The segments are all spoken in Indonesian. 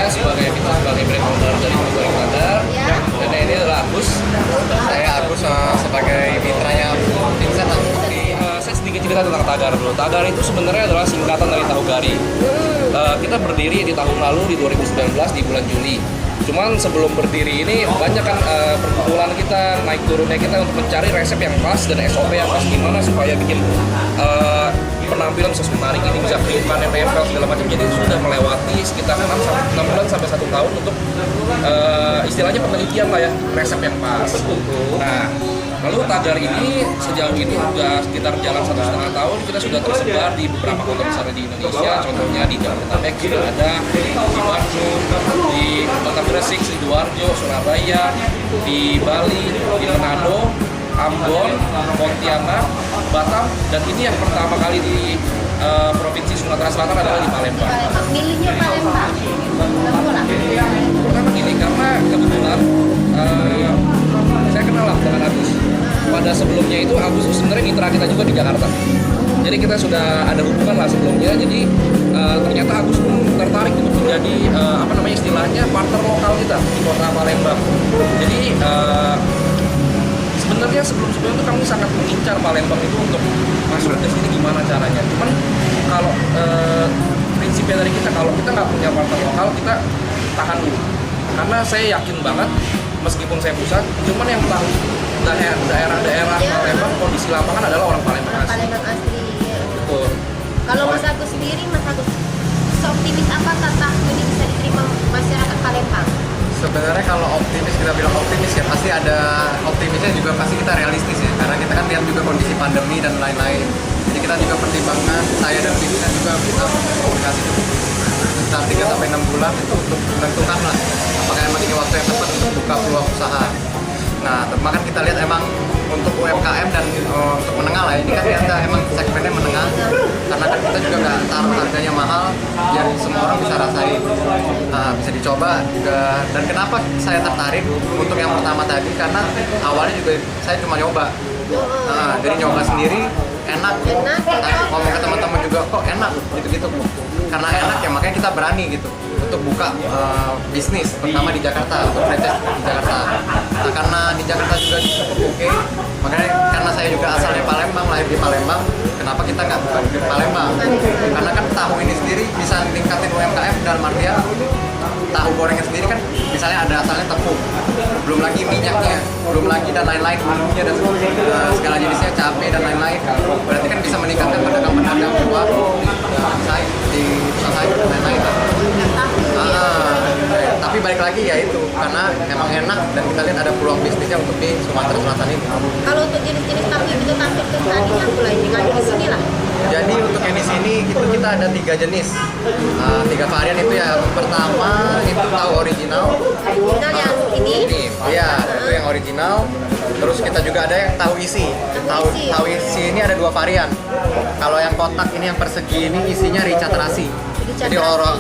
saya sebagai brand owner dari Mie Goreng Tagar. Dan ini adalah Agus. Saya Agus sebagai mitranya Vincent. Saya sedikit cerita tentang Tagar dulu. Tagar itu sebenarnya adalah singkatan dari tahu gari. Kita berdiri di tahun lalu di 2019 di bulan Juli. Cuman sebelum berdiri ini banyak kan perkumpulan kita, naik turunnya kita untuk mencari resep yang pas dan SOP yang pas gimana supaya bikin penampilan bisa menarik ini, bisa kelihatan yang nempel segala macam. Jadi sudah melewati sekitar 6 bulan sampai 1 tahun untuk istilahnya penelitian lah ya, resep yang pas. Nah, lalu Tagar ini sejauh ini sudah sekitar jalan 1,5 tahun, kita sudah tersebar di beberapa kota besar di Indonesia. Contohnya di Jabodetabek sudah ada, di Bandung, di Kota Gresik, Sidoarjo, Surabaya, di Bali, di Manado, Ambon, Pontianak, Batam, dan ini yang pertama kali di Provinsi Sumatera Selatan adalah di Palembang. Milihnya Palembang. Pertama gini, karena kebetulan saya kenal lah dengan Agus. Pada sebelumnya itu Agus sebenarnya mitra kita juga di Jakarta. Jadi kita sudah ada hubungan lah sebelumnya. Jadi ternyata Agus pun tertarik untuk menjadi istilahnya partner lokal kita di kota Palembang. Jadi sebenarnya sebelum-sebelumnya itu kami sangat mengincar Palembang itu untuk masuk ke sini gimana caranya. Cuman kalau prinsipnya dari kita, kalau kita nggak punya partner lokal, kita tahan dulu. Karena saya yakin banget, meskipun saya pusat, cuman yang tahu daerah-daerah Palembang, kondisi lapangan adalah orang Palembang asli. Palembang asli. Ya. Betul. Kalau Mas Agus sendiri, Mas Agus seoptimis apa tahu ini bisa diterima masyarakat Palembang? Sebenarnya kalau optimis, kita bilang optimis ya pasti ada optimisnya juga, pasti kita realistis ya, karena kita kan lihat juga kondisi pandemi dan lain-lain. Jadi kita juga pertimbangkan, saya dan Vincent juga kita komunikasi sekitar 3-6 bulan itu untuk menentukan lah apakah emang ini waktu yang tepat untuk buka peluang usaha. Nah, bahkan kita lihat emang untuk UMKM dan untuk menengah lah, ini kan ternyata emang segmennya menengah, karena kan kita juga nggak taruh harganya mahal biar semua orang bisa rasain. Nah, bisa dicoba juga. Dan kenapa saya tertarik untuk yang pertama tadi, karena awalnya juga saya cuma nyoba. Nah, jadi nyoba sendiri enak. Ngomong ke teman-teman juga kok enak gitu-gitu. Karena enak ya makanya kita berani gitu untuk buka bisnis pertama di Jakarta, untuk franchise di Jakarta. Nah, karena di Jakarta juga cukup oke, makanya karena saya juga asalnya Palembang, lahir di Palembang, kenapa kita nggak buka di Palembang? Karena kan tahu ini sendiri bisa meningkatin UMKM dalam artian tahu gorengnya sendiri kan misalnya ada asalnya tepung, belum lagi minyaknya, belum lagi dan lain-lain, bumbunya dan segala jenisnya, cabai dan lain-lain. Berarti kan bisa meningkatkan pedagang-pedagang di warung, di usaha dan lain-lain. Tapi balik lagi ya itu, karena memang enak dan kita lihat ada peluang bisnisnya untuk di Sumatera Selatan ini. Kalau untuk jenis-jenis tahu itu tampil ke tadinya mulai dengan di sini lah. Jadi untuk yang di sini itu kita ada 3 jenis, 3 varian itu ya. Pertama itu tahu original. Original yang ini? Iya, itu yang original. Terus kita juga ada yang tahu isi. Tahu isi ini ada 2 varian. Kalau yang kotak ini yang persegi ini isinya rica terasi. Jadi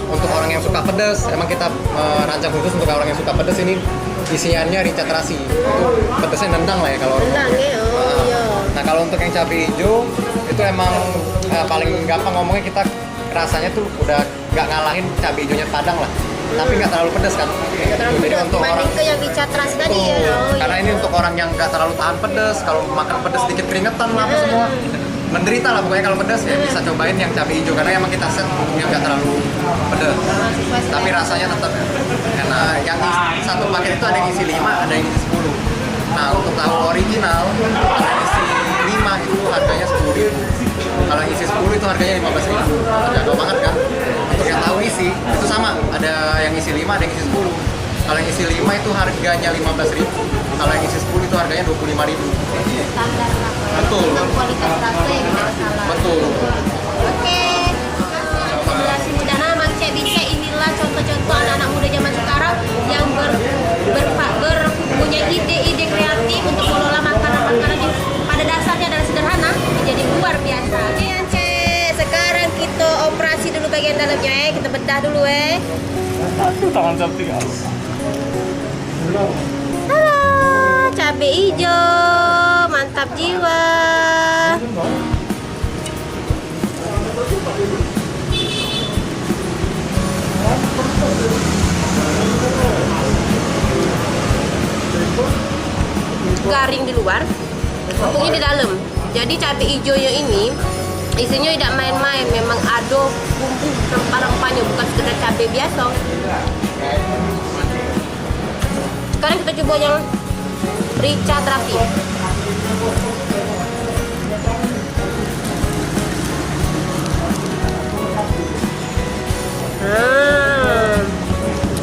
untuk orang yang suka pedas, emang kita rancang khusus untuk orang yang suka pedas, ini isiannya rica terasi. Itu pedasnya nendang lah ya kalau orang. Nendang ya, iya. Nah kalau untuk yang cabai hijau itu emang paling gampang ngomongnya, kita rasanya tuh udah nggak ngalahin cabai hijaunya Padang lah, tapi nggak terlalu pedas kan. Jadi untuk orang ke yang rica terasi tadi ya. Karena ini untuk orang yang nggak terlalu tahan pedas, kalau makan pedas sedikit keringetan lah apa semua. Menderita lah pokoknya kalau pedas ya bisa cobain yang cabai hijau, karena emang kita set untuk yang nggak terlalu pedas, tapi rasanya tetap enak. Yang satu paket itu ada yang isi 5, ada yang isi 10. Nah untuk tahu original ada yang isi 5 itu harganya 10.000. Kalau yang isi 10 itu harganya 15.000. Terjangkau banget kan. Untuk yang tahu isi itu sama, ada yang isi 5, ada yang isi 10. Kalau yang isi 5 itu harganya 15.000. Kalau yang isi 10 itu harganya 25.000. Standar lah. Betul. Dengan kualitas rasa yang tidak salah. Betul. Oke. Generasi muda, nah Mang Cek Bincek, inilah contoh-contoh anak-anak muda zaman sekarang yang punya ide-ide kreatif untuk mengelola makanan-makanan yang pada dasarnya adalah sederhana menjadi luar biasa. Oke Ance, sekarang kita operasi dulu bagian dalamnya kita bedah dulu Aduh, tangan cantik. Halo, cabai hijau, mantap jiwa. garing di luar, empuknya di dalam. Jadi cabai hijaunya ini isinya tidak main-main, memang ada bumbu rempah-rempahnya, bukan sekedar cabai biasa. Sekarang kita coba yang rica terapi.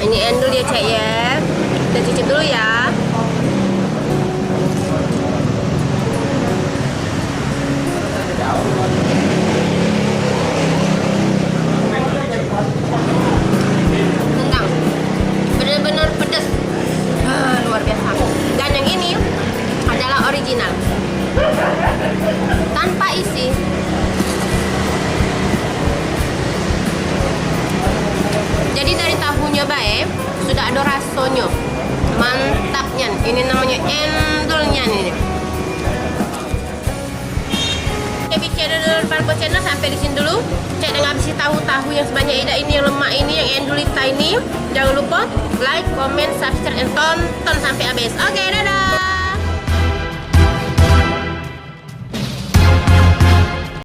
Ini endul ya cek ya. Kita cicip dulu ya. Tendang, benar-benar pedas, luar biasa. Dan yang ini adalah original, tanpa isi. Jadi dari tahunya baik, sudah ada rasanya, mantapnya. Ini namanya endulnya nih. Oke, channel Parko Channel sampai di sini dulu. Cek dengan habisi tahu-tahu yang sebanyak ini yang lemak ini, yang endulita ini. Jangan lupa like, comment, subscribe, dan tonton sampai habis. Oke, dadah.